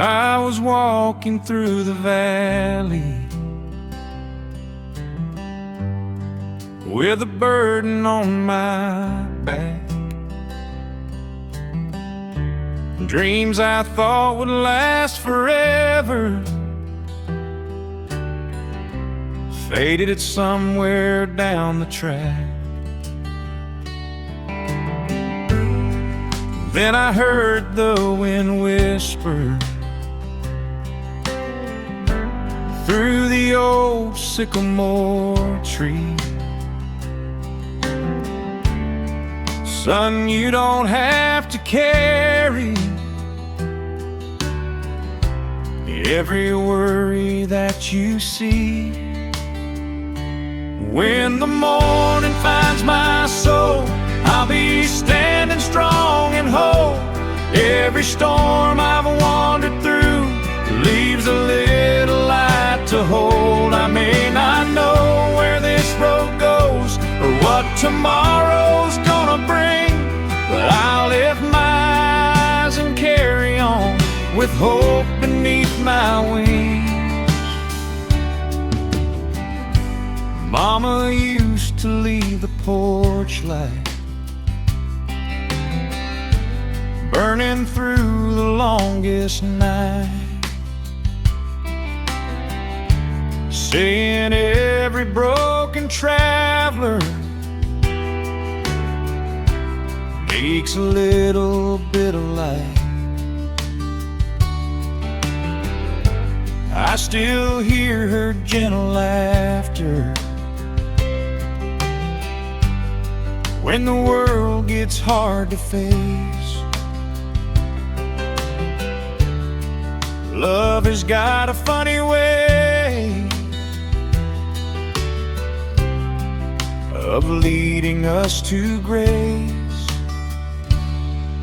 I was walking through the valley with a burden on my back, dreams I thought would last forever faded somewhere down the track. Then I heard the wind whisper through the old sycamore tree, son, you don't have to carry every worry that you see. When the morning finds my soul, I'll be standing strong and whole. Every storm I've wandered through leaves a little light to hold. I may not know where this road goes or what tomorrow's gonna bring, but I'll lift my eyes and carry on with hope beneath my wings. Mama used to leave the porch light burning through the longest night, saying every broken traveler makes a little bit of light. I still hear her gentle laughter when the world gets hard to face. Love has got a funny way of leading us to grace.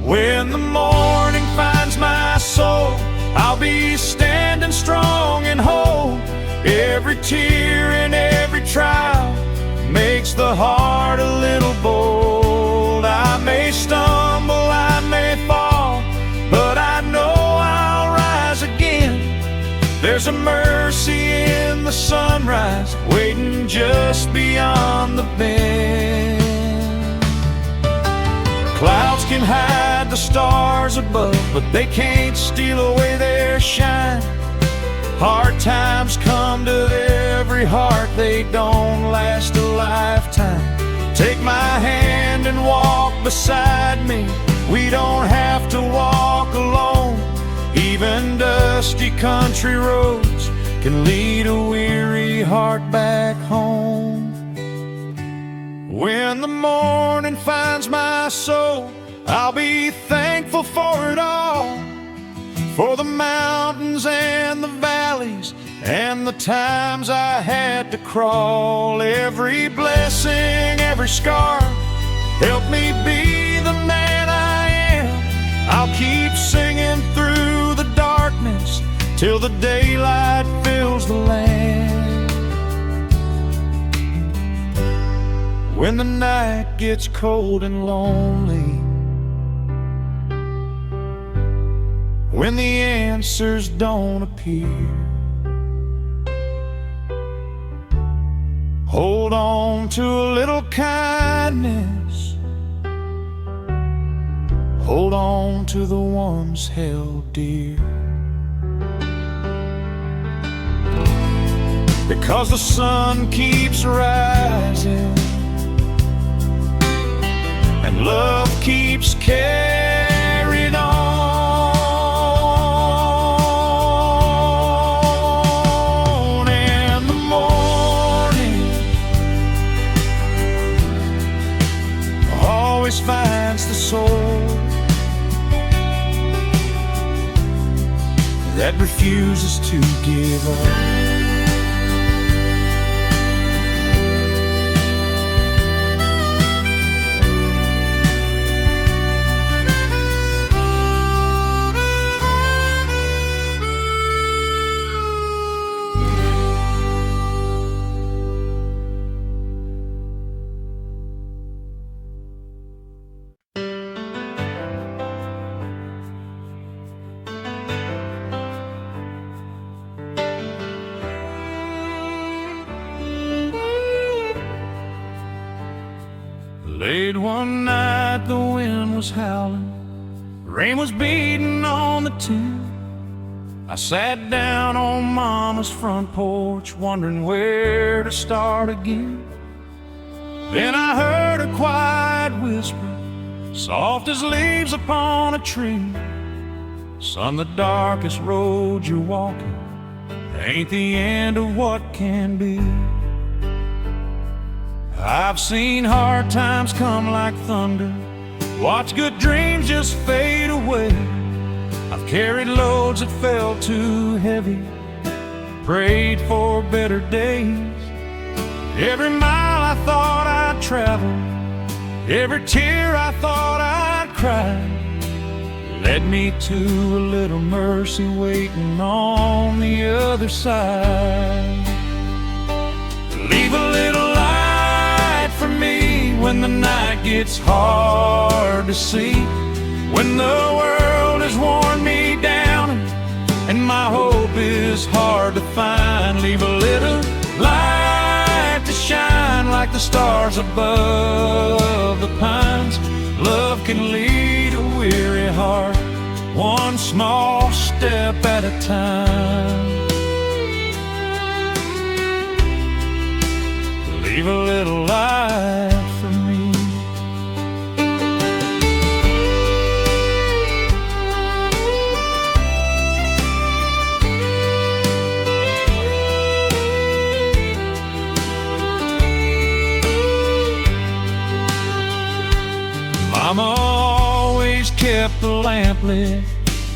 When the morning finds my soul, I'll be standing strong and whole. Every tear and every trial makes the heart a little bold. I may stumble, I may fall, but I know I'll rise again. There's a mercy in the sunrise waiting just beyond the bend. Clouds can hide the stars above, but they can't steal away their shine. Hard times come to every heart, they don't last a lifetime. Take my hand and walk beside me, we don't have to walk alone. Even dusty country roads can lead a weary heart back home. When the morning finds my soul, I'll be thankful for it all, for the mountains and the valleys and the times I had to crawl. Every blessing, every scar helped me be the man I am. I'll keep singing through the darkness till the daylight fills the land. When the night gets cold and lonely, when the answers don't appear, hold on to a little kindness, hold on to the ones held dear. Because the sun keeps rising and love keeps carried on. And the morning always finds the soul that refuses to give up. Late one night, the wind was howling, rain was beating on the tin. I sat down on Mama's front porch, wondering where to start again. Then I heard a quiet whisper, soft as leaves upon a tree. Son, the darkest road you're walking ain't the end of what can be. I've seen hard times come like thunder, watch good dreams just fade away. I've carried loads that felt too heavy, prayed for better days. Every mile I thought I'd travel, every tear I thought I'd cry, led me to a little mercy waiting on the other side. Leave a little light for me when the night gets hard to see, when the world has worn me down and my hope is hard to find. Leave a little light to shine like the stars above the pines. Love can lead a weary heart one small step at a time. Leave a little light for me. Mama always kept the lamp lit,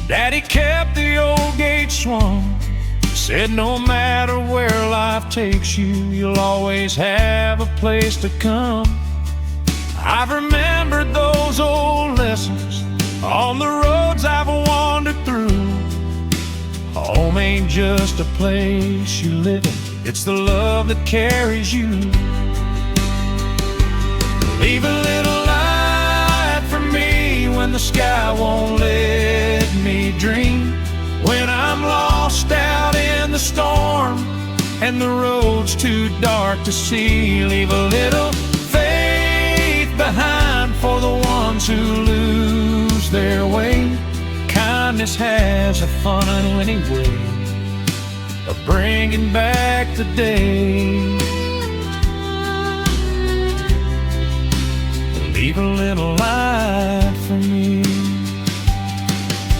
Daddy kept the old gate swung. Said no matter where life takes you, you'll always have a place to come. I've remembered those old lessons on the roads I've wandered through. Home ain't just a place you live in, it's the love that carries you. Leave a little light for me when the sky won't let me dream, when I'm lost out in the storm and the road's too dark to see. Leave a little faith behind for the ones who lose their way. Kindness has a funny way of bringing back the day. Leave a little light for me.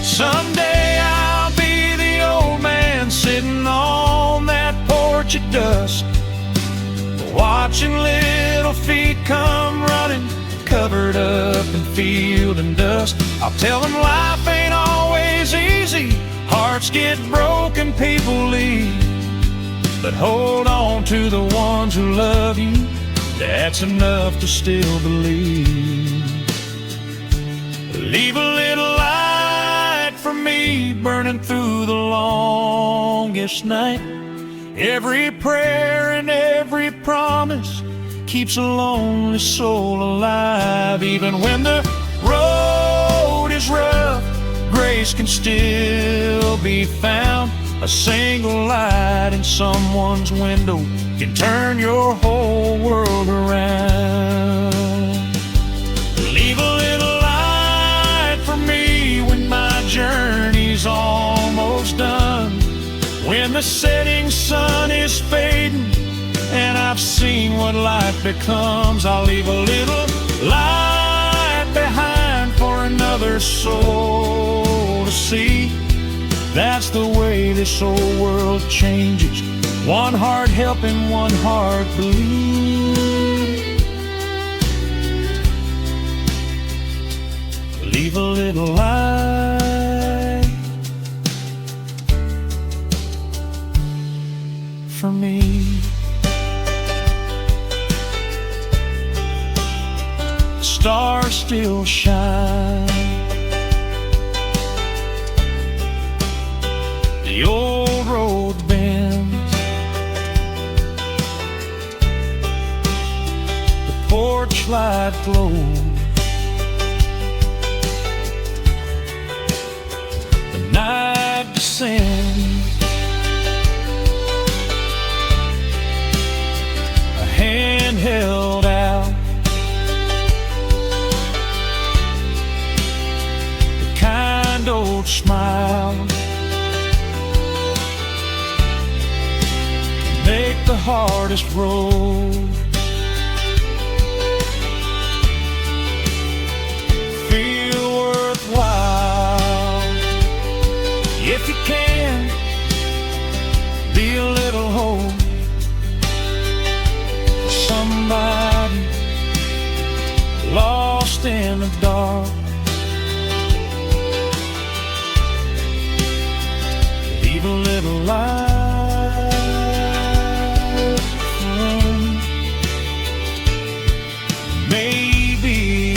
Someday I'll be the old man sitting on that porch at dusk, watching little feet come running, covered up in field and dust. I'll tell them life ain't always easy, hearts get broken, people leave, but hold on to the ones who love you, that's enough to still believe. Leave a little light for me burning through the longest night. Every prayer and every promise keeps a lonely soul alive. Even when the road is rough, grace can still be found. A single light in someone's window can turn your whole world around. Leave a little light for me when my journey's almost done, when the setting sun is fading and I've seen what life becomes. I'll leave a little light behind for another soul to see. That's the way this old world changes, one heart helping, one heart believe. Leave a little light for me. Stars still shine, the old road bends, the porch light glows, the night descends, a hand held out, the hardest road. Feel worthwhile if you can. Be a little hope for somebody lost in the dark. Leave a little light. Maybe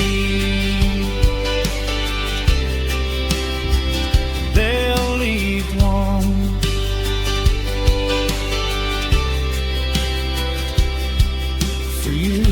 they'll leave one for you.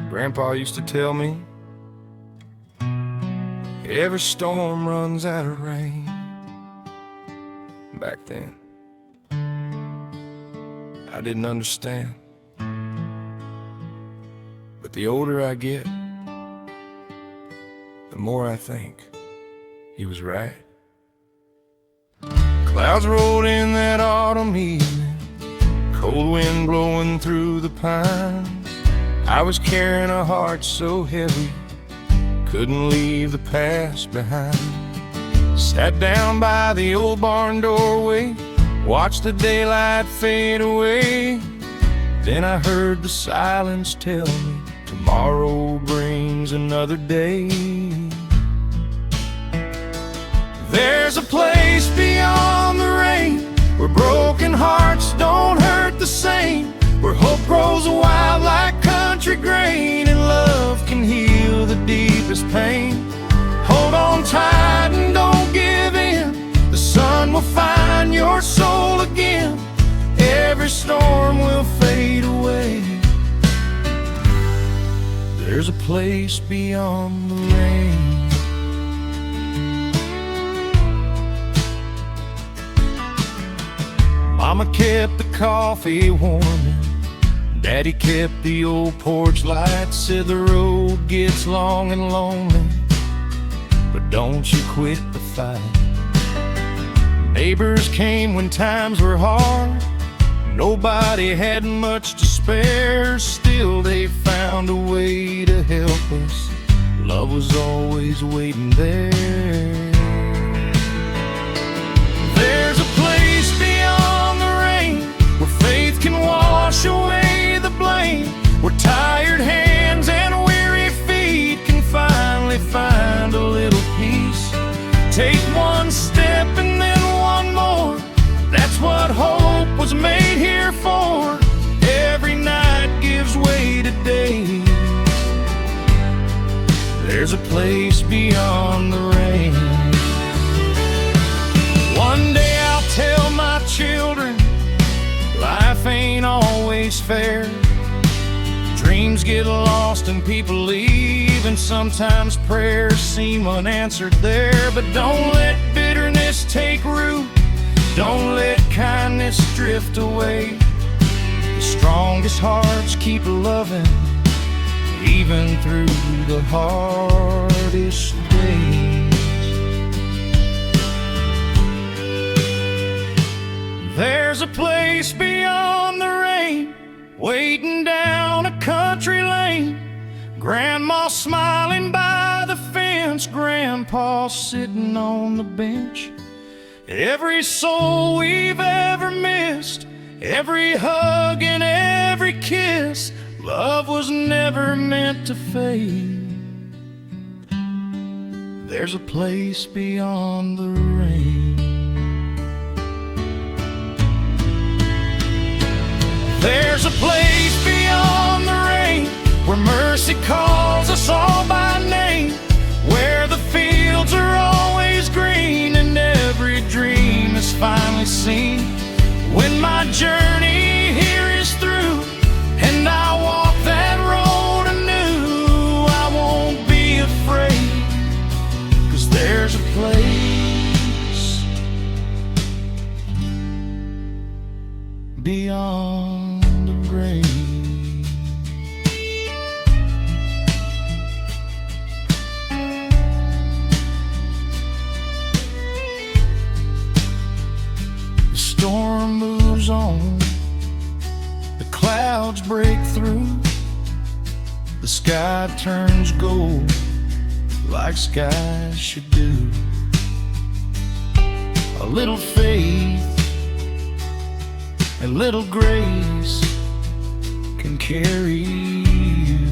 Grandpa used to tell me, every storm runs out of rain. Back then, I didn't understand. But the older I get, the more I think he was right. Clouds rolled in that autumn evening, cold wind blowing through the pines. I was carrying a heart so heavy, couldn't leave the past behind. Sat down by the old barn doorway, watched the daylight fade away. Then I heard the silence tell me, tomorrow brings another day. There's a place beyond the rain, where broken hearts don't hurt the same, where hope grows wild like country grain, and love can heal the deepest pain. Hold on tight and don't give in, the sun will find your soul again. Every storm will fade away. There's a place beyond the rain. Mama kept the coffee warming, Daddy kept the old porch light. Said the road gets long and lonely, but don't you quit the fight. Neighbors came when times were hard, nobody had much to spare. Still they found a way to help us, love was always waiting there. There's a place beyond the rain, where faith can wash away the blame, where tired hands and weary feet can finally find a little peace. Take one step and then one more, that's what hope was made here for. Every night gives way to day. There's a place beyond the rain. One day I'll tell my children, life ain't always fair. Dreams get lost and people leave, and sometimes prayers seem unanswered there. But don't let bitterness take root, don't let kindness drift away. The strongest hearts keep loving, even through the hardest days. There's a place beyond the rain, waiting down a country lane. Grandma smiling by the fence, Grandpa sitting on the bench. Every soul we've ever missed, every hug and every kiss, love was never meant to fade. There's a place beyond the rain. There's a place beyond the rain, where mercy calls us all by name, where the fields are always green and every dream is finally seen. When my journey here is through and I walk that road anew, break through, the sky turns gold like skies should do. A little faith, a little grace can carry you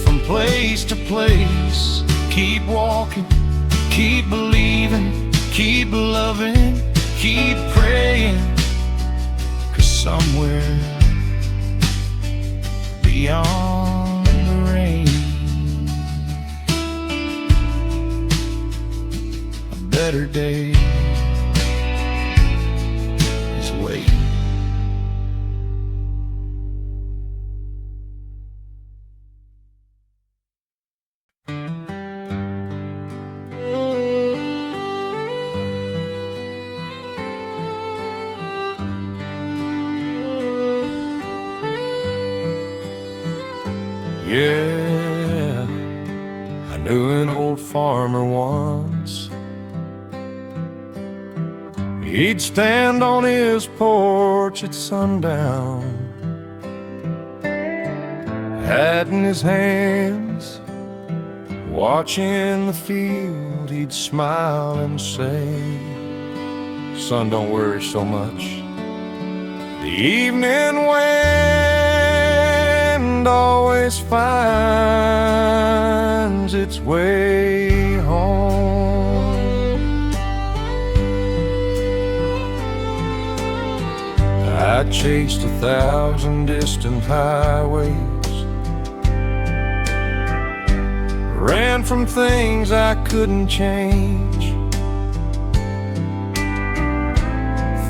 from place to place. Keep walking, keep believing, keep loving, keep praying, 'cause somewhere beyond the rain, a better day is waiting. Yeah, I knew an old farmer once. He'd stand on his porch at sundown, hat in his hands, watching the field. He'd smile and say, "Son, don't worry so much. The evening wind always finds its way home." I chased 1,000 distant highways, ran from things I couldn't change,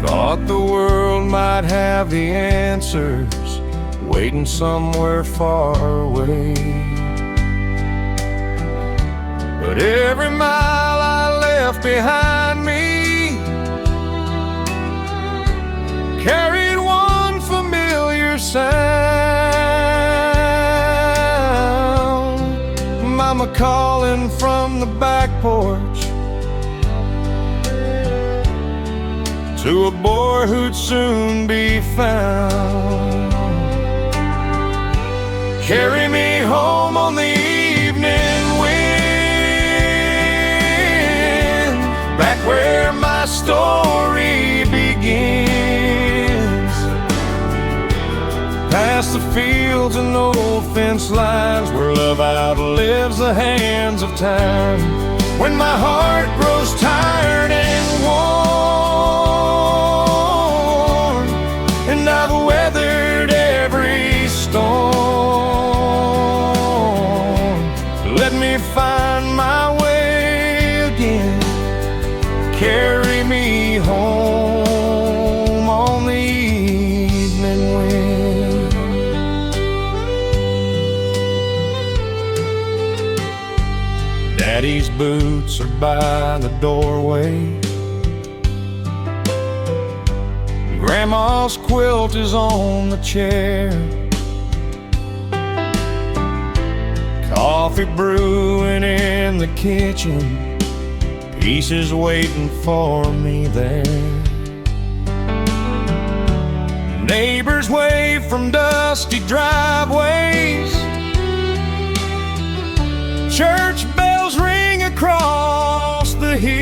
thought the world might have the answers waiting somewhere far away. But every mile I left behind me carried one familiar sound. Mama calling from the back porch to a boy who'd soon be found. Carry me home on the evening wind, back where my story begins. Past the fields and old fence lines where love outlives the hands of time. When my heart grows tired and worn, and I've weathered every storm, let me find my way again. Carry me home on the evening wind. Daddy's boots are by the doorway, Grandma's quilt is on the chair, coffee brewing in the kitchen, pieces waiting for me there. Neighbors wave from dusty driveways, church bells ring across the hill.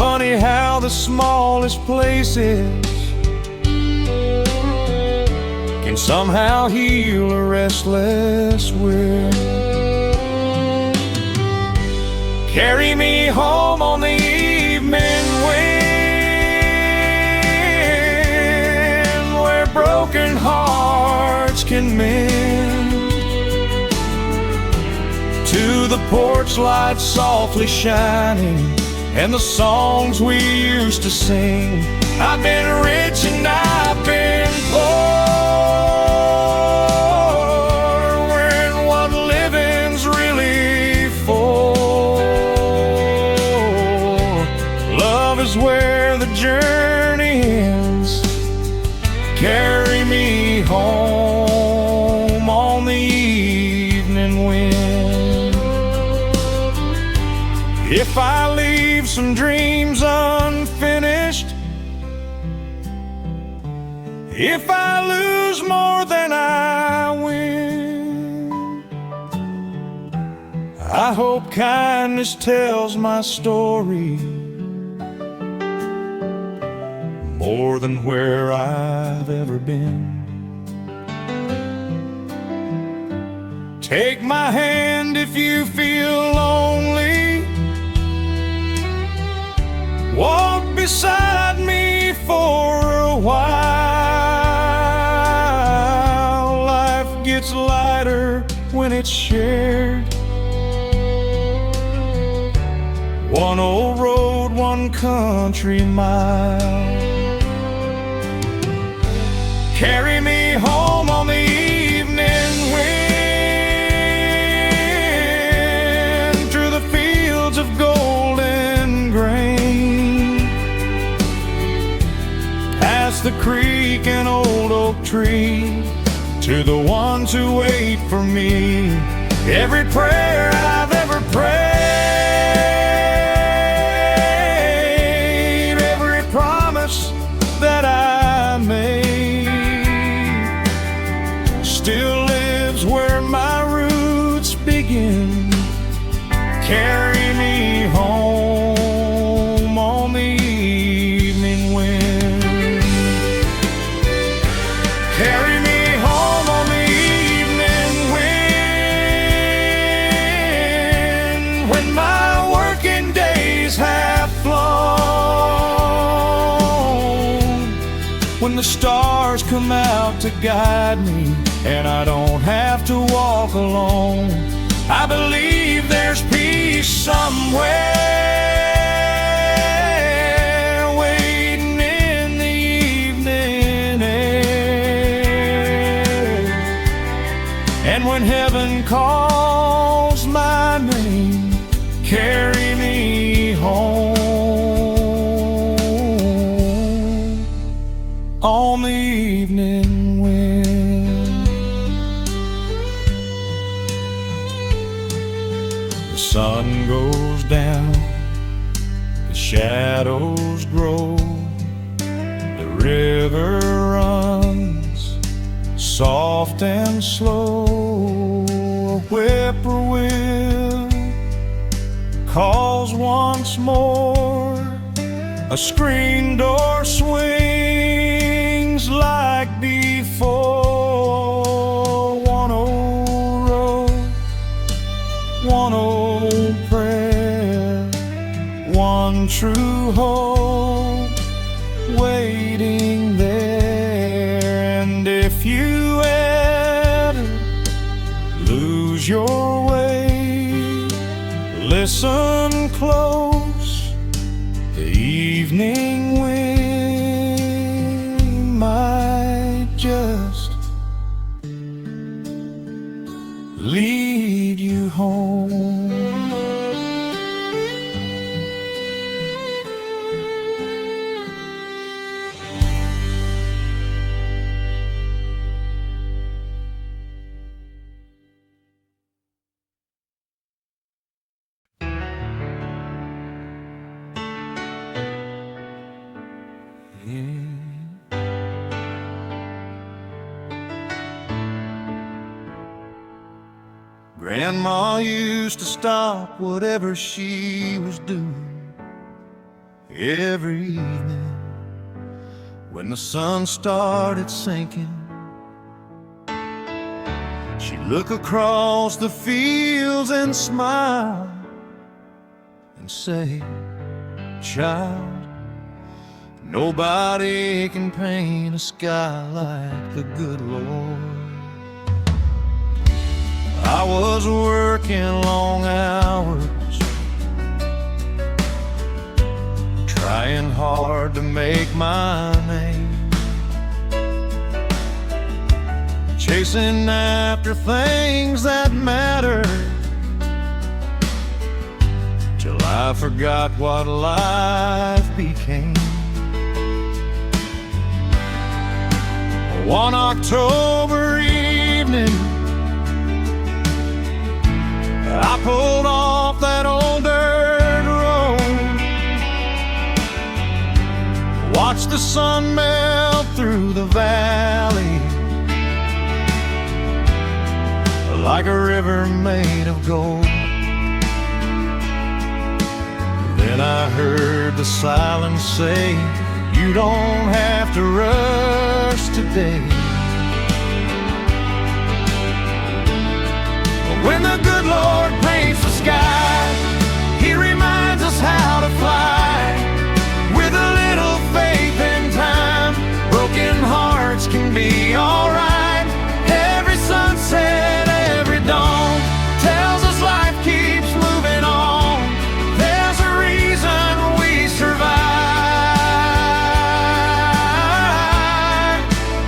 Funny how the smallest places can somehow heal a restless will. Carry me home on the evening wind, where broken hearts can mend. To the porch light softly shining, and the songs we used to sing. I've been rich and I've been poor, wearing what living's really for. Love is where the journey ends. Carry me home on the evening wind. If I leave leave some dreams unfinished. If I lose more than I win, I hope kindness tells my story more than where I've ever been. Take my hand if you feel lonely. Walk beside me for a while. Life gets lighter when it's shared. One old road, one country mile. Carry me home on the evening wind, through the fields of golden grain, past the creek and old oak tree, to the ones who wait for me. Every prayer I've ever prayed, every promise that I made, still lives where my roots begin. Carry me home on the evening wind. Carry me home on the evening wind, when my working days have flown, when the stars come out to guide me and I don't have to walk alone. I believe there's peace somewhere waiting in the evening air. And when heaven calls my name, carry me home on the evening wind. The sun goes down, the shadows grow, the river runs soft and slow. A whippoorwill calls once more, a screen door swings like before. One old road, one old prayer, one true hope waiting there. And if you ever lose your way, listen close, the evening wind might just lead you home. Grandma used to stop whatever she was doing every evening when the sun started sinking. She'd look across the fields and smile and say, "Child, nobody can paint a sky like the good Lord." I was working long hours, trying hard to make my name, chasing after things that matter, till I forgot what life became. One October evening, I pulled off that old dirt road watch the sun melt through the valley like a river made of gold. Then I heard the silence say, you don't have to rush today. When the good Lord paints the sky, He reminds us how to fly. With a little faith in time, broken hearts can be alright. Every sunset, every dawn tells us life keeps moving on. There's a reason we survive.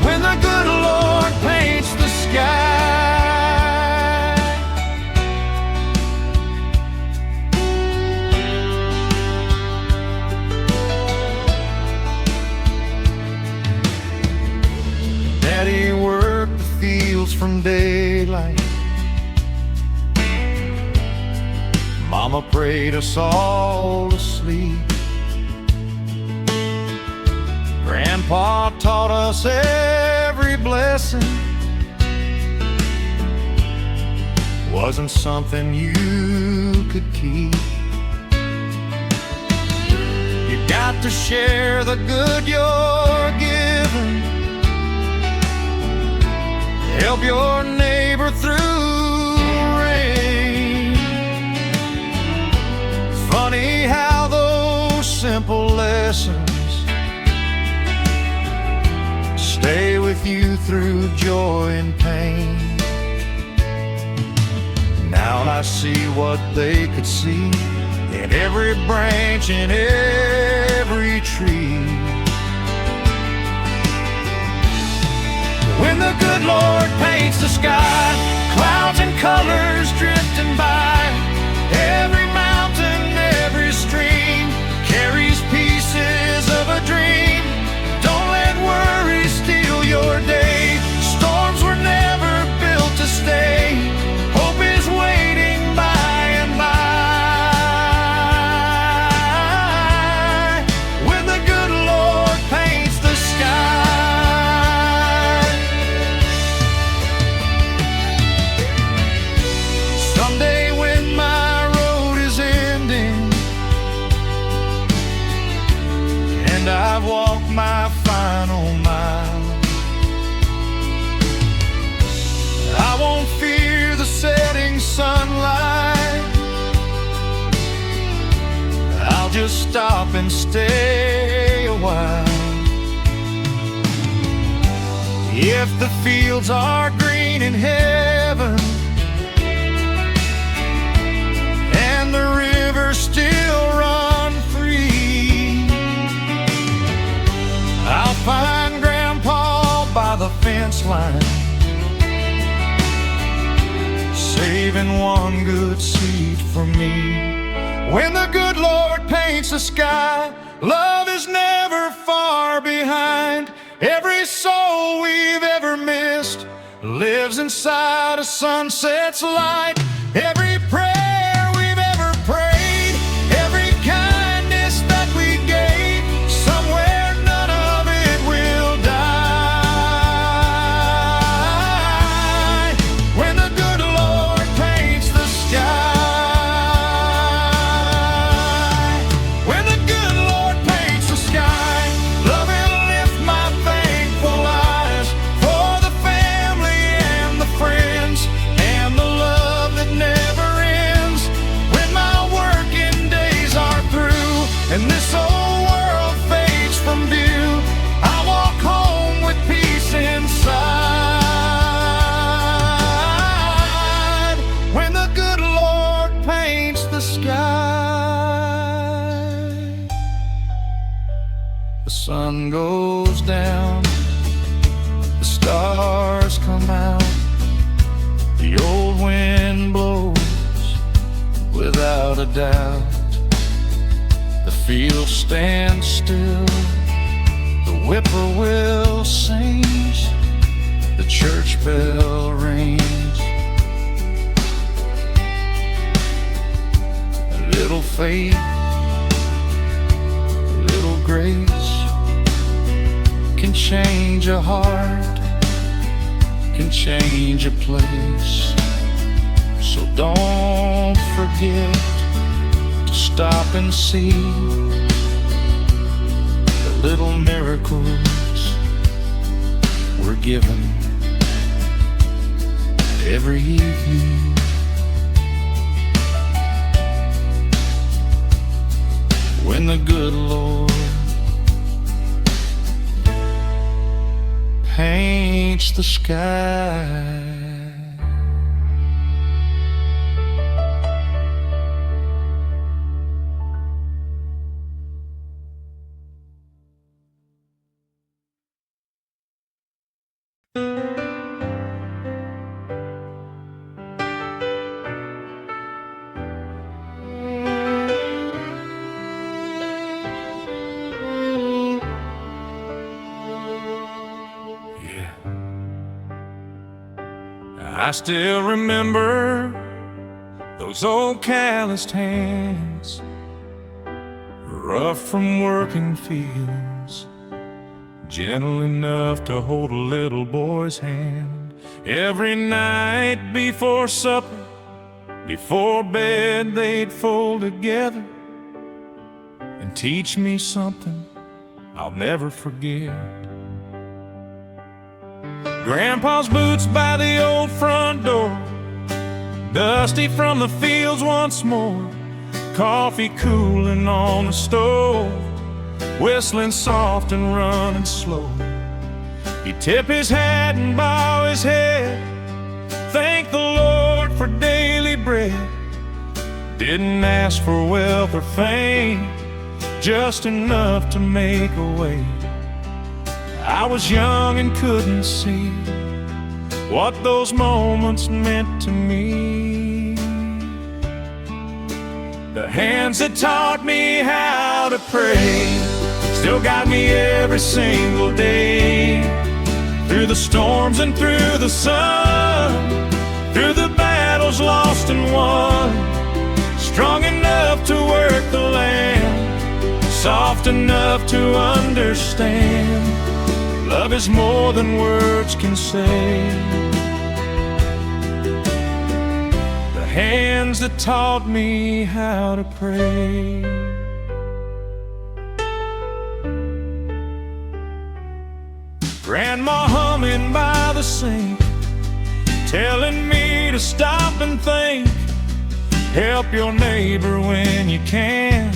When the good Lord paints the sky. Daddy worked the fields from daylight. Mama prayed us all to sleep. Grandpa taught us every blessing wasn't something you could keep. You got to share the good you're given. Help your neighbor through rain. Funny how those simple lessons stay with you through joy and pain. Now I see what they could see in every branch, in every tree. When the good Lord paints the sky, clouds and colors drifting by. Every mountain, every stream carries pieces of a dream. Don't let worry steal your day. Storms were never built to stay. Hope is waiting by and by. When the good Lord paints the sky. Someday when my road is ending and I've walked my final mile, I won't fear the setting sunlight. I'll just stop and stay a while. If the fields are green in heaven and the river still run free, I'll find Grandpa by the fence line, saving one good seed for me. When the good Lord paints the sky, love is never far behind. Every soul we've ever missed lives inside a sunset's light. Every prayer we've ever prayed, every kindness that we gave, somewhere none of it will die. When the good Lord paints the sky, when the good Lord paints the sky, love will lift my thankful eyes for the family and the friends and the love that never ends. When my working days are through and this old world fades from view, I walk home with peace inside. When the good Lord paints the sky, the sun goes down, the stars come out, the old wind blows without a doubt. The field stands still, the whippoorwill sings, the church bell rings. A little faith, a little grace, change a heart, can change a place. So don't forget to stop and see the little miracles we're given every evening. When the good Lord paints the sky. I still remember those old calloused hands, rough from working fields, gentle enough to hold a little boy's hand. Every night before supper, before bed, they'd fold together and teach me something I'll never forget. Grandpa's boots by the old front door, dusty from the fields once more, coffee cooling on the stove, whistling soft and running slow. He'd tip his hat and bow his head, thank the Lord for daily bread. Didn't ask for wealth or fame, just enough to make a way. I was young and couldn't see what those moments meant to me. The hands that taught me how to pray still got me every single day. Through the storms and through the sun, through the battles lost and won. Strong enough to work the land, soft enough to understand. Love is more than words can say. The hands that taught me how to pray. Grandma humming by the sink, telling me to stop and think. Help your neighbor when you can,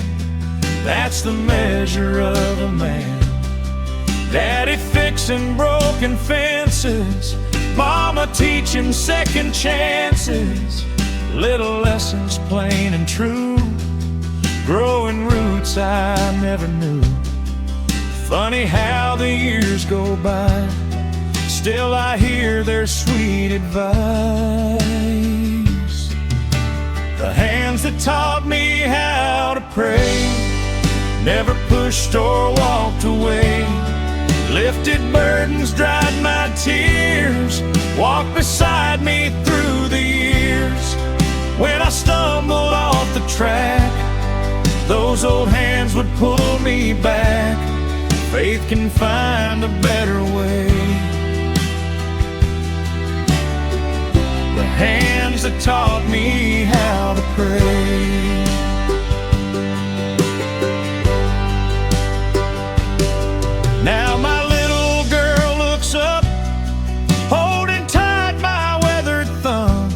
that's the measure of a man. Daddy fixing broken fences, Mama teaching second chances. Little lessons plain and true, growing roots I never knew. Funny how the years go by, still I hear their sweet advice. The hands that taught me how to pray never pushed or walked away. Lifted burdens, dried my tears, walked beside me through the years. When I stumbled off the track, those old hands would pull me back. Faith can find a better way. The hands that taught me how to pray. Now my little girl looks up, holding tight my weathered thumb.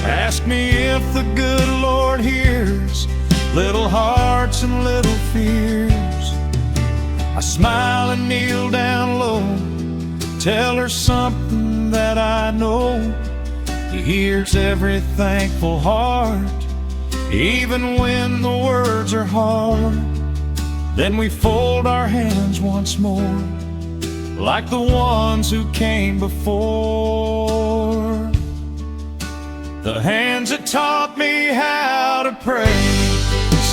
Ask me if the good Lord hears little hearts and little fears. I smile and kneel down low, tell her something that I know. He hears every thankful heart, even when the words are hard. Then we fold our hands once more, like the ones who came before. The hands that taught me how to pray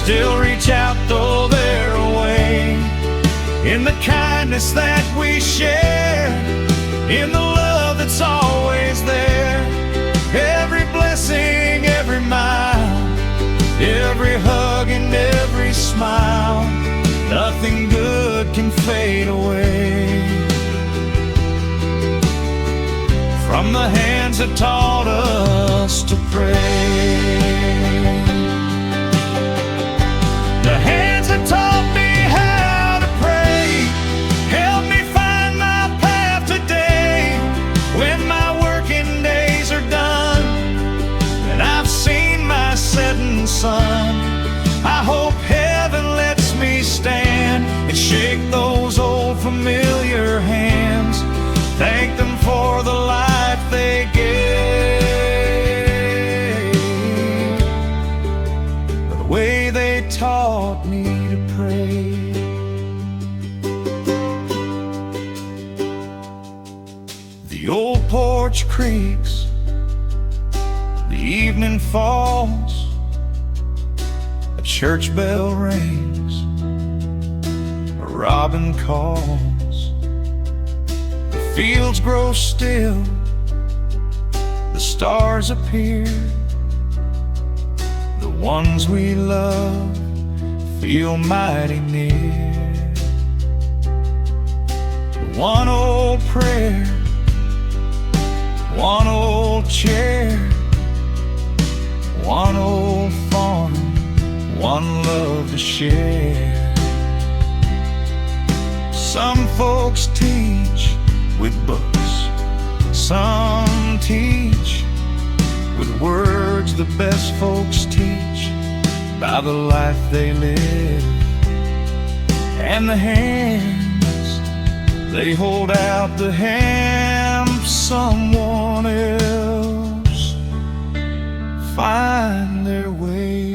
still reach out though they're away. In the kindness that we share, in the love that's always there. Every blessing, every mile, every hug and every smile, nothing good can fade away. from the hands that taught us to pray. The hands that taught me how to pray help me find my path today. When my working days are done and I've seen my setting sun, I hope heaven lets me stand and shake those old familiar hands. Thank them for the life they gave, for the way they taught me to pray. The old porch creaks, the evening falls, a church bell rings, a robin calls, the fields grow still, the stars appear, the ones we love feel mighty near. One old prayer, one old chair, one old farm, one love to share. Some folks teach with books, some teach with words. The best folks teach by the life they live, and the hands they hold out to help someone else find their way.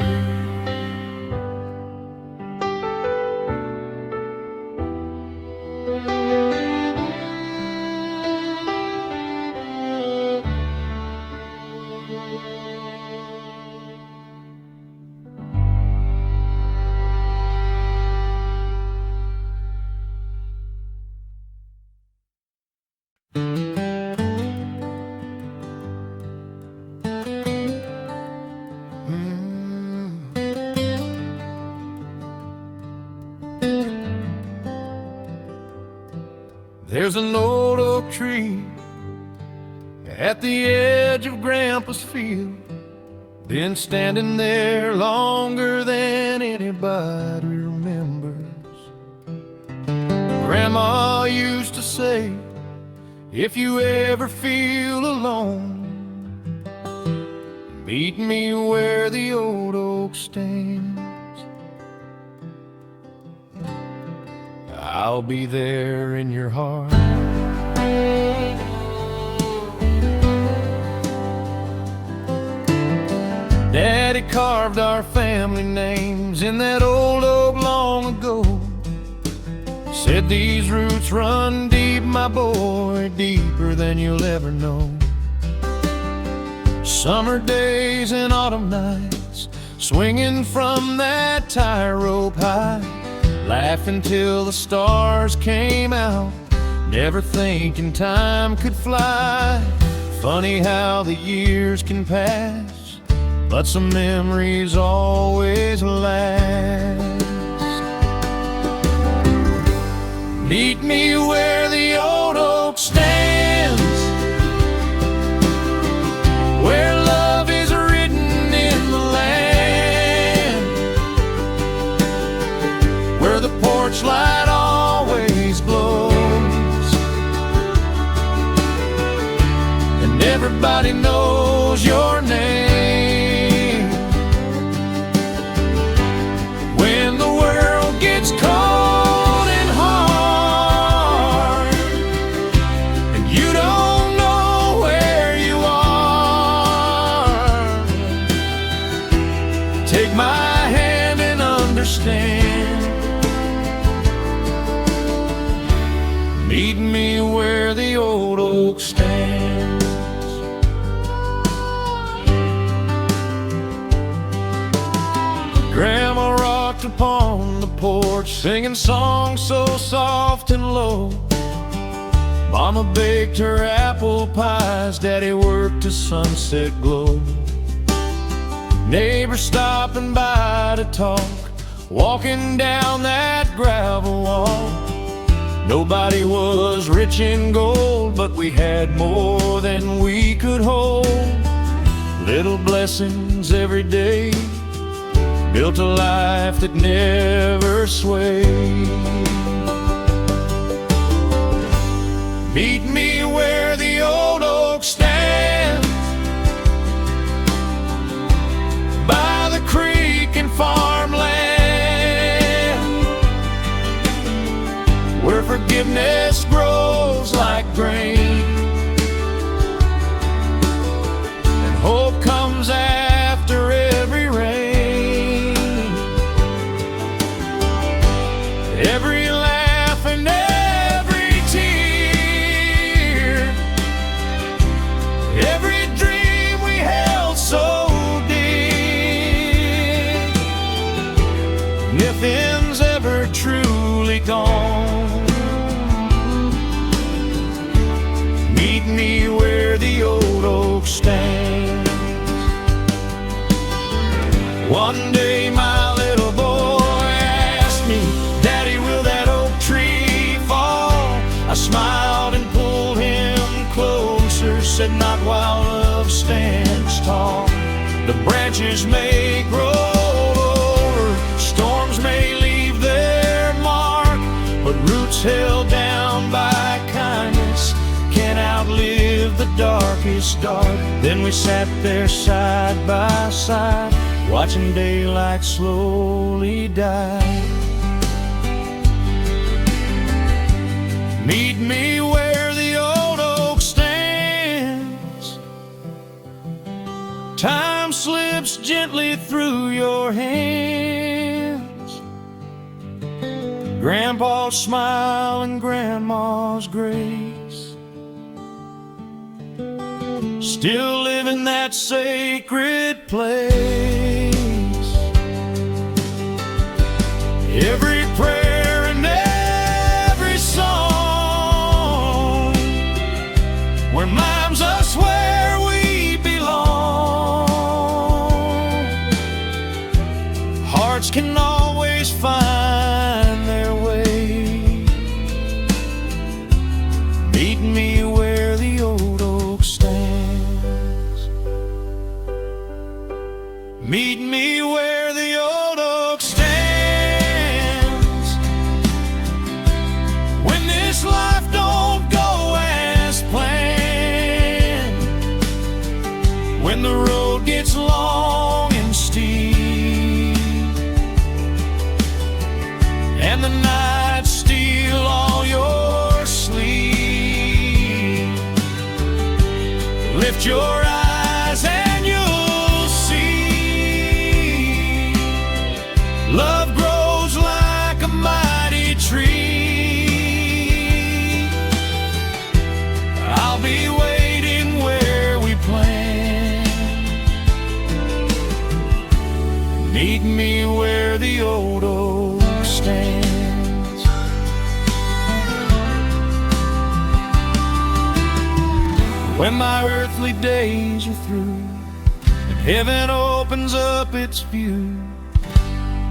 There's an old oak tree at the edge of Grandpa's field, been standing there longer than anybody remembers. Grandma used to say, if you ever feel alone, meet me where the old oak stands. I'll be there in your heart. Daddy carved our family names in that old oak long ago. Said these roots run deep, my boy, deeper than you'll ever know. Summer days and autumn nights, swinging from that tie rope high, laughing till the stars came out, never thinking time could fly. Funny how the years can pass, but some memories always last. Meet me where the old oak stands, where love is written in the land, where the porch light always glows, and everybody knows your name. When the world gets cold and hard, and you don't know where you are, take my hand and understand. Meet me where the old oak stands. Grandma rocked upon the porch, singing songs so soft and low. Mama baked her apple pies, Daddy worked till sunset glow. Neighbors stopping by to talk, walking down that gravel walk. Nobody was rich in gold, but we had more than we could hold. Little blessings every day built a life that never swayed. Meet me where the old oak stands, by the creek and farmland, where forgiveness grows like grain, and hope comes after every rain. Every laugh and every tear, every dream we held so dear, nothing's ever truly gone. Meet me where the old oak stands. One day my little boy asked me, "Daddy, will that oak tree fall?" I smiled and pulled him closer, said, "Not while love stands tall. The branches may grow over, storms may leave their mark, but roots held down by kindness can't outlive the darkest dark." Then we sat there side by side, watching daylight slowly die. Meet me where the old oak stands. Time slips gently through your hands. Grandpa's smile and Grandma's grace still live in that sacred place. Every prayer and every song reminds us where we belong. Hearts can always find their way. Meet me where the old oak stands. Meet me where the old oak stands. When this life don't go as planned, when the road gets long and steep, and the nights steal all your sleep, lift your eyes and you'll see love grows like a mighty tree. I'll be waiting where we plan. Meet me where the old oak stands. When my earthly days are through and heaven opens up its view,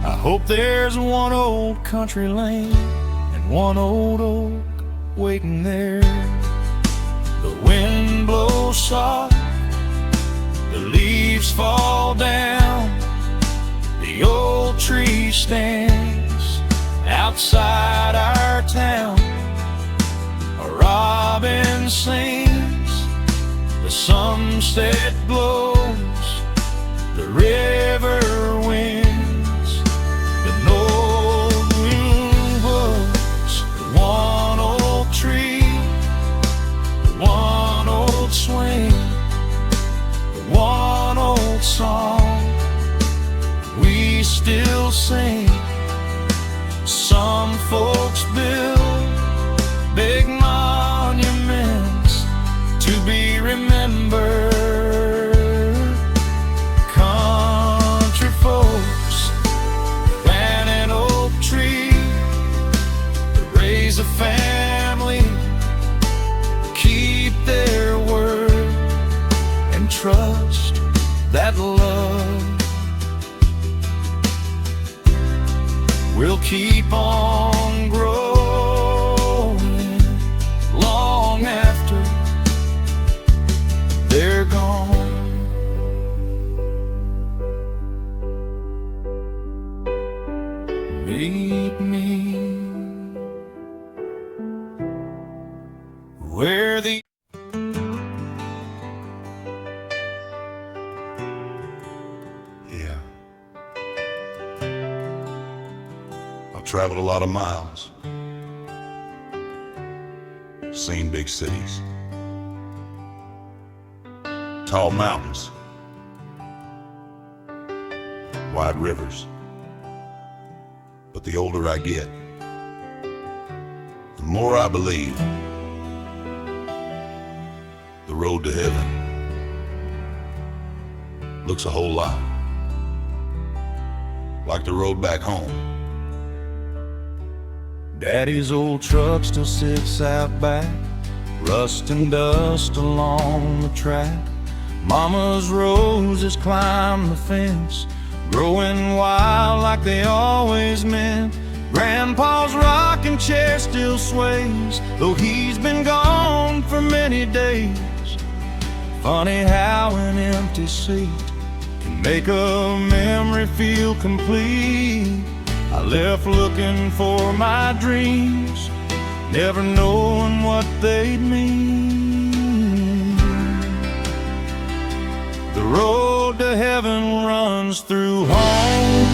I hope there's one old country lane and one old oak waiting there. The wind blows soft, the leaves fall down, the old tree stands outside our town. A robin sings, the sunset glows, the river winds, the old green woods, the one old tree, the one old swing, the one old song we still sing. Some folks build big monuments to be remembered. Country folks plant an oak tree to raise a family, keep their word, and trust that love will keep on growing. traveled a lot of miles, seen big cities, tall mountains, wide rivers. But the older I get, the more I believe the road to heaven looks a whole lot like the road back home. Daddy's old truck still sits out back, rust and dust along the track. Mama's roses climb the fence, growing wild like they always meant. Grandpa's rocking chair still sways, though he's been gone for many days. Funny how an empty seat can make a memory feel complete. I left looking for my dreams, never knowing what they'd mean. The road to heaven runs through home,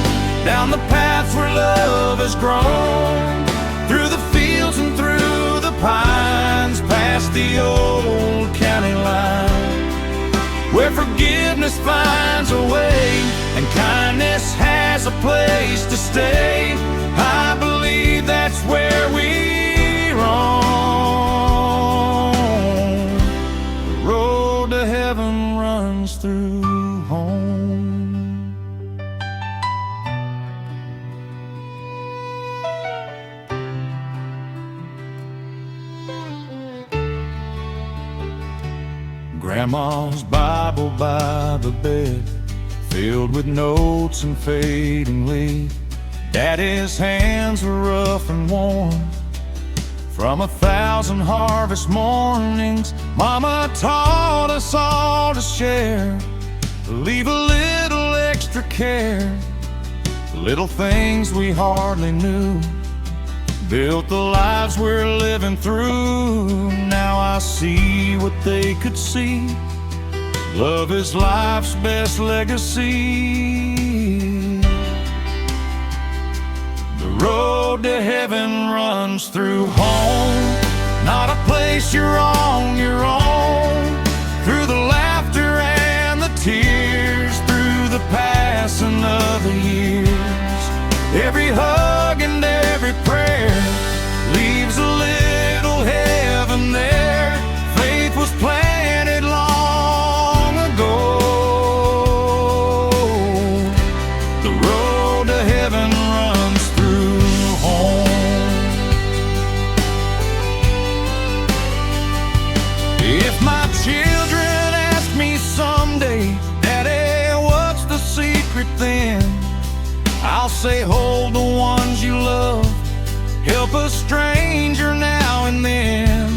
down the paths where love has grown, through the fields and through the pines, past the old county line, where forgiveness finds a way and kindness has a place to stay. I believe that's where we roam. The road to heaven runs through home. Grandma's Bible by the bed, filled with notes and fading leaf. Daddy's hands were rough and worn from 1,000 harvest mornings. Mama taught us all to share, leave a little extra care. Little things we hardly knew built the lives we're living through. Now I see what they could see. Love is life's best legacy. The road to heaven runs through home, not a place you're on your own. Through the laughter and the tears, through the passing of the years, every hug and every prayer leaves a little heaven there. Faith was planted long ago. The road to heaven runs through home. If my children ask me someday, Daddy, what's the secret then? I'll say hold the ones you love, help a stranger now and then.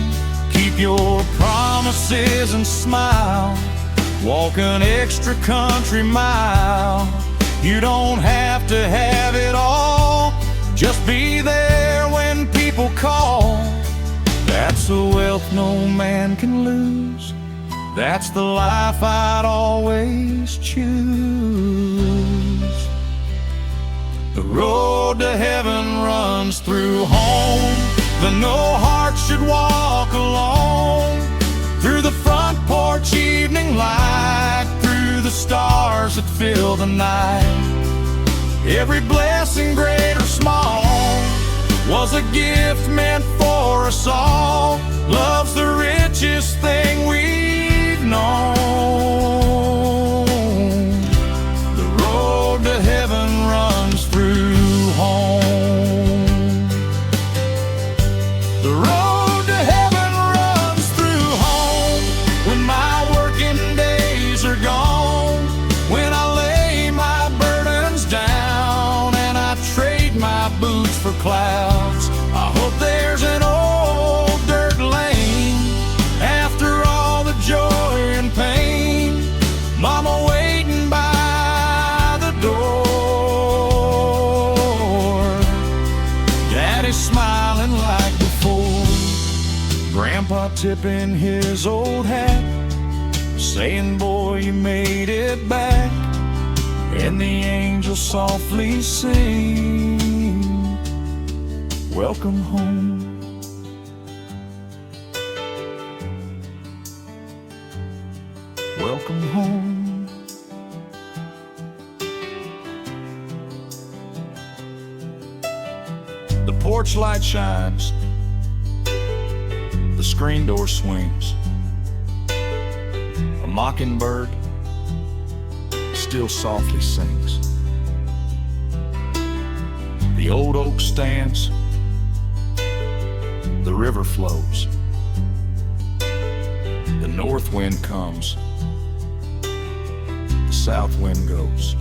Keep your promises and smile, walk an extra country mile. You don't have to have it all, just be there when people call. That's a wealth no man can lose, that's the life I'd always choose. The road to heaven runs through home, but no heart should walk alone. Through the front porch evening light, through the stars that fill the night, every blessing, great or small, was a gift meant for us all. Love's the richest thing we've known. The road to heaven runs through home. The road to heaven runs through home. When my working days are gone, when I lay my burdens down and I trade my boots for clouds, I hope there's an old dirt lane after all the joy and pain. Mama waiting by the door, Daddy smiling like before, Grandpa tipping his old hat, saying, boy, you made it back. And the angels softly sing, welcome home. Welcome home. The porch light shines, the screen door swings, a mockingbird still softly sings. The old oak stands, the river flows, the north wind comes, the south wind goes.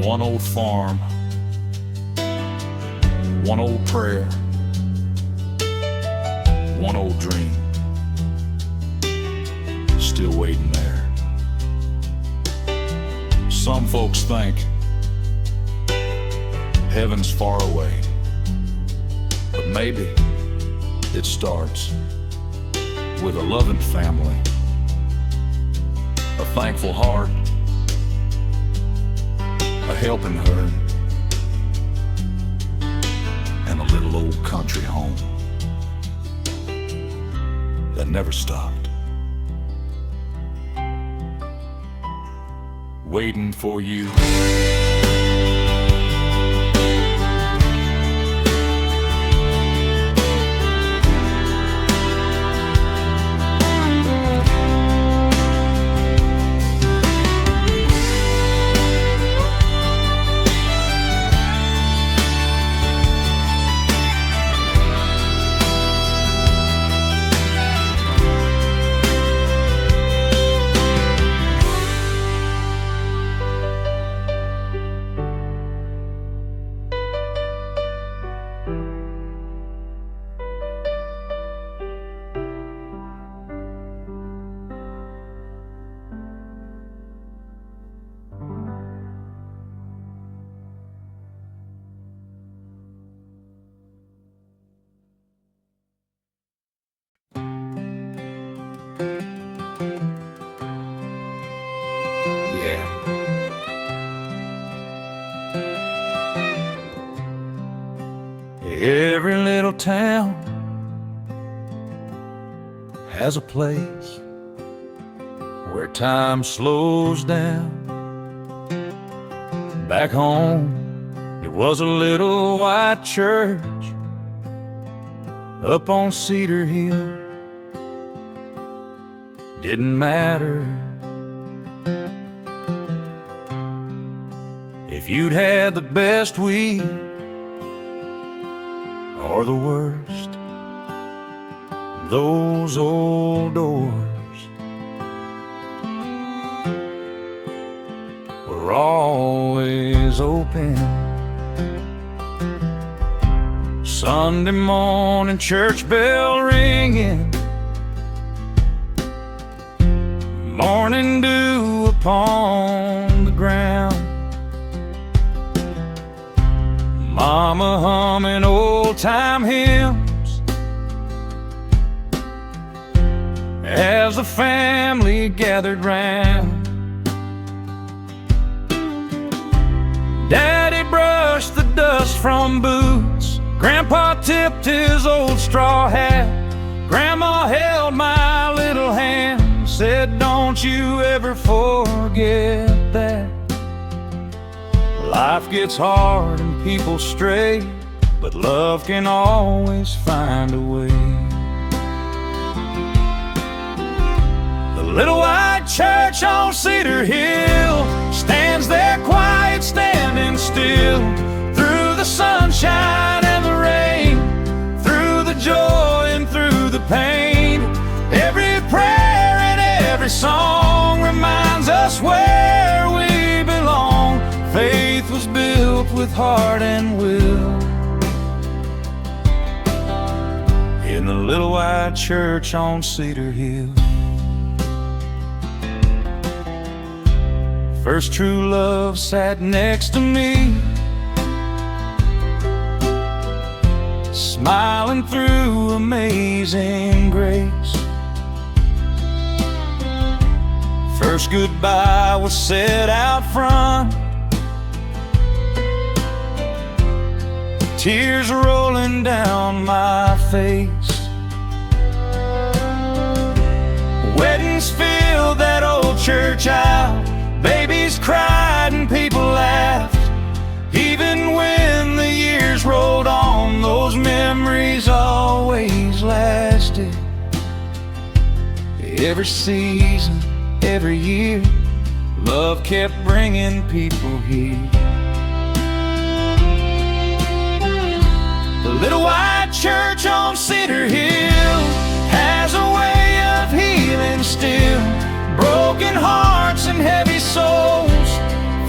One old farm, one old prayer, one old dream, still waiting there. Some folks think heaven's far away, but maybe it starts with a loving family, a thankful heart, a helping herd, and a little old country home that never stopped, waiting for you. Every little town has a place where time slows down. Back home, it was a little white church up on Cedar Hill. Didn't matter if you'd had the best weed or the worst. Those old doors were always open. Sunday morning church bell ringing, morning dew upon the ground, mama humming old-time hymns as the family gathered round. Daddy brushed the dust from boots, Grandpa tipped his old straw hat, Grandma held my little hand, said, "Don't you ever forget that life gets hard and people stray, but love can always find a way." The little white church on Cedar Hill stands there quiet, standing still, through the sunshine and the rain, through the joy and through the pain. Every prayer and every song reminds us where we belong. Faith was built with heart and will in the little white church on Cedar Hill. First true love sat next to me, smiling through amazing grace. First goodbye was said out front, tears rolling down my face. Weddings filled that old church out, babies cried and people laughed. Even when the years rolled on, those memories always lasted. Every season, every year, love kept bringing people here. The little white church on Cedar Hill has a way of healing still. Broken hearts and heavy souls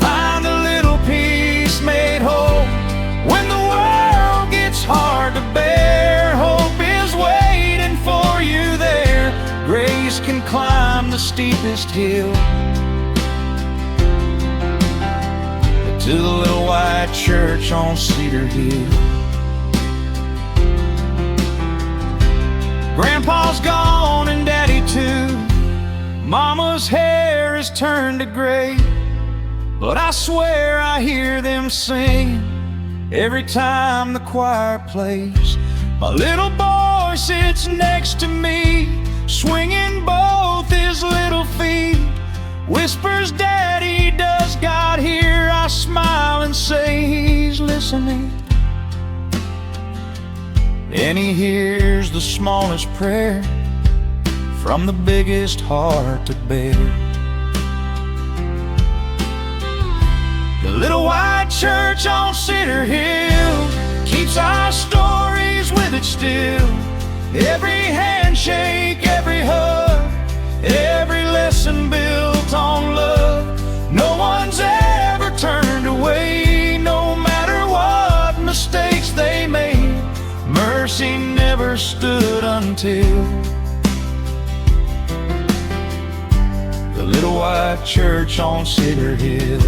find a little peace made whole. When the world gets hard to bear, hope is waiting for you there. Grace can climb the steepest hill. To the little white church on Cedar Hill. Grandpa's gone and Daddy too. Mama's hair is turned to gray, but I swear I hear them sing every time the choir plays. My little boy sits next to me, swinging both his little feet. Whispers, Daddy, does God hear? I smile and say He's listening. And He hears the smallest prayer from the biggest heart to bear. The little white church on Cedar Hill keeps our stories with it still. Every handshake, every hug, every lesson built on love. No one's ever turned away, no matter what mistakes they made. Mercy never stood until the little white church on Cedar Hill.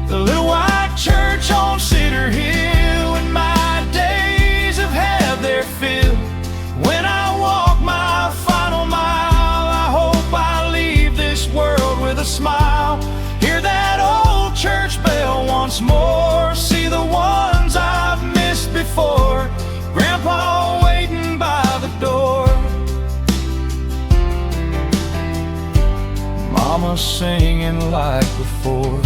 The little white church on Cedar Hill, and my days have had their fill. When I walk my final mile, I hope I leave this world with a smile. Hear that old church bell once more, see the ones I've missed before. Grandpa waiting by the door, Mama singing like before.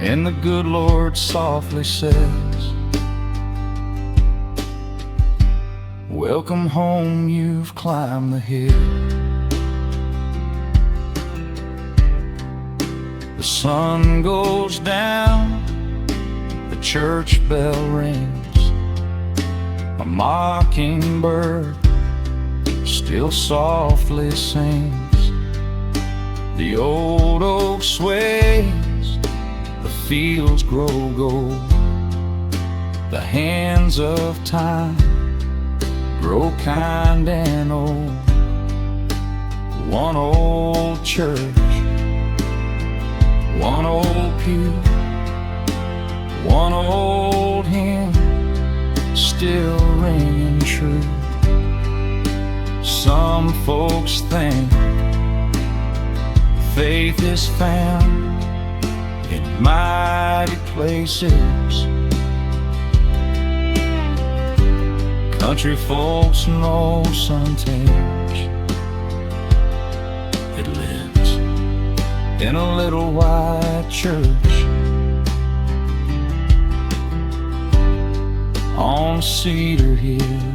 And the good Lord softly says, welcome home, you've climbed the hill. The sun goes down, the church bell rings. A mockingbird still softly sings. The old oak sways, the fields grow gold. The hands of time grow kind and old. One old church, one old pew, one old hymn still ringing true. Some folks think faith is found in mighty places. Country folks know sometimes it lives in a little white church on Cedar Hill.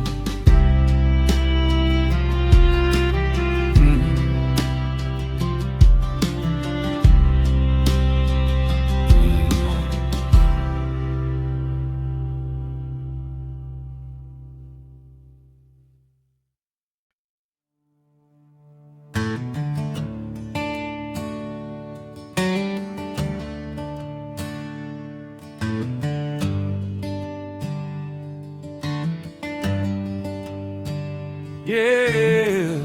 Yeah,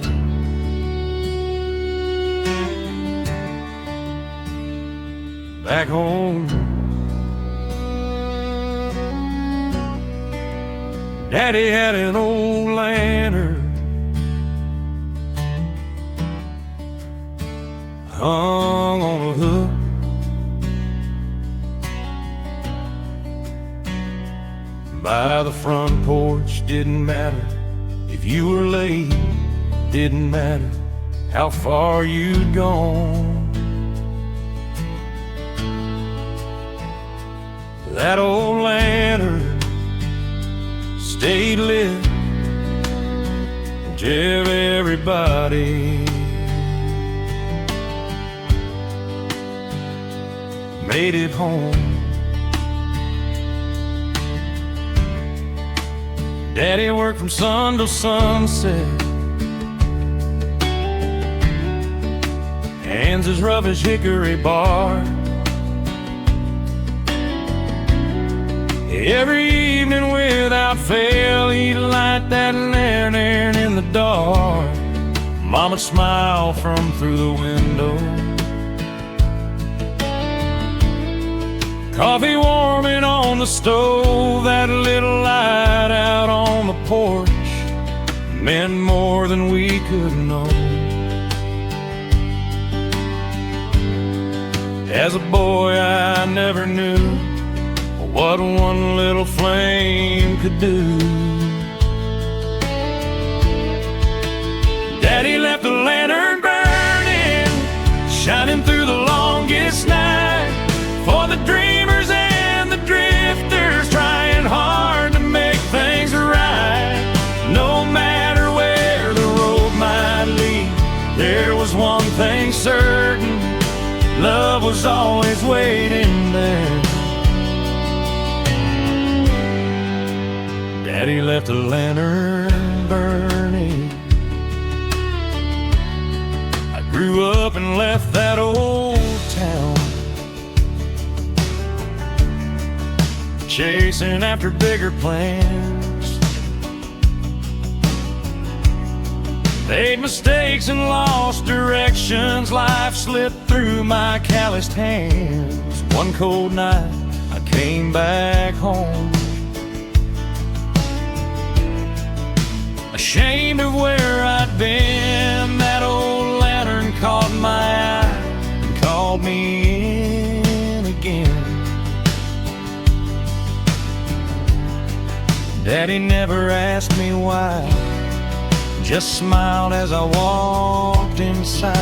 back home, Daddy had an old lantern hung on a hook. By the front porch, didn't matter if you were late, didn't matter how far you'd gone. That old lantern stayed lit until everybody made it home. Daddy worked from sun till sunset, hands as rough as hickory bar. Every evening without fail, he'd light that lantern in the dark. Mama'd smile from through the window, coffee warming on the stove. That little light out on the porch meant more than we could know. As a boy, I never knew what one little flame could do. Daddy left the lantern burning, shining through the longest night, for the dreamers and the drifters, trying hard to make things right. No matter where the road might lead, there was one thing certain: love was always waiting there. Daddy left the lantern burning. I grew up and left that old town, chasing after bigger plans. Made mistakes and lost directions. Life slipped through my calloused hands. One cold night I came back home, ashamed of where I'd been. That old lantern caught my eye and called me in again. Daddy never asked me why, just smiled as I walked inside.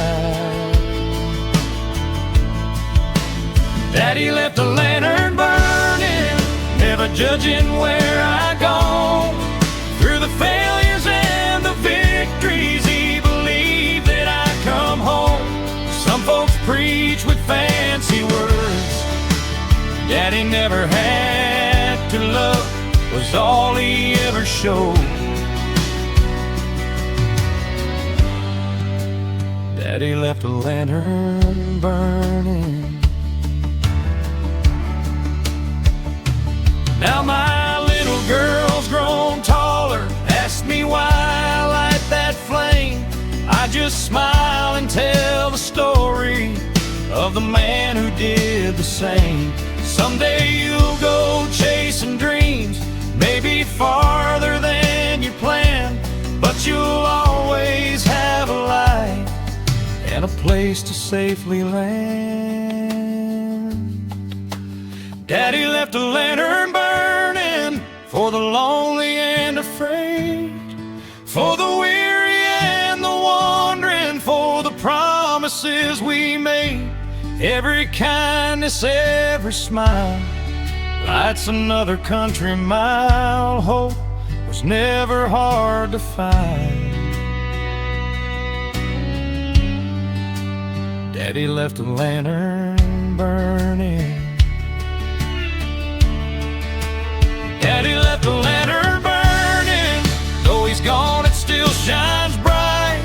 Daddy left the lantern burning, never judging where I go. Through the failures and the victories, he believed that I'd come home. Some folks preach with fancy words, Daddy never had to. Love was all he ever showed. Daddy left a lantern burning. Now my little girl's grown taller, asked me why I light that flame. I just smile and tell the story of the man who did the same. Someday you'll go chasing dreams, maybe farther than you planned, but you'll always have a light and a place to safely land. Daddy left a lantern burning for the lonely and afraid, for the weary and the wandering, for the promises we made. Every kindness, every smile lights another country mile. Hope was never hard to find. Daddy left a lantern burning. Daddy left a lantern burning. Though he's gone, it still shines bright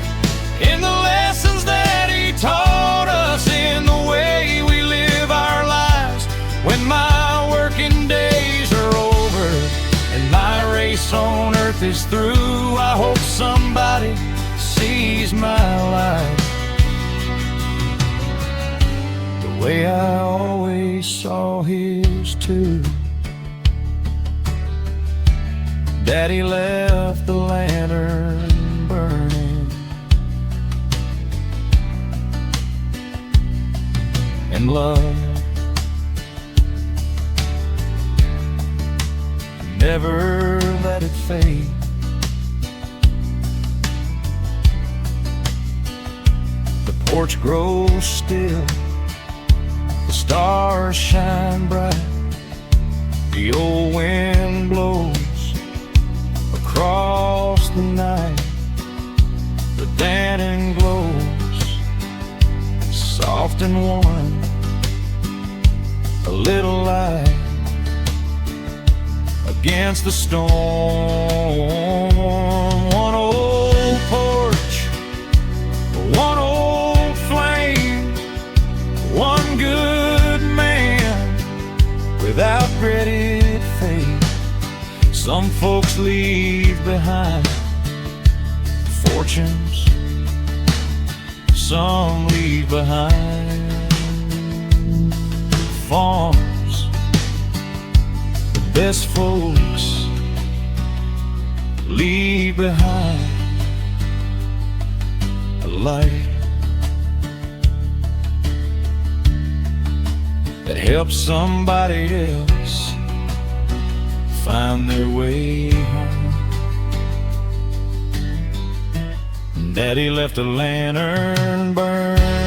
in the lessons that he taught us, in the way we live our lives. When my working days are over and my race on earth is through, I hope somebody sees my life the way I always saw his too. Daddy left the lantern burning. and love. Never let it fade. The porch grows still, the stars shine bright, the old wind blows across the night. The Dannon glows, soft and warm, a little light against the storm. One old porch, one old flame, one good man without dreaded fate. Some folks leave behind fortunes, some leave behind farms. The best folks leave behind a light that helps somebody else find their way home. Daddy left a lantern burning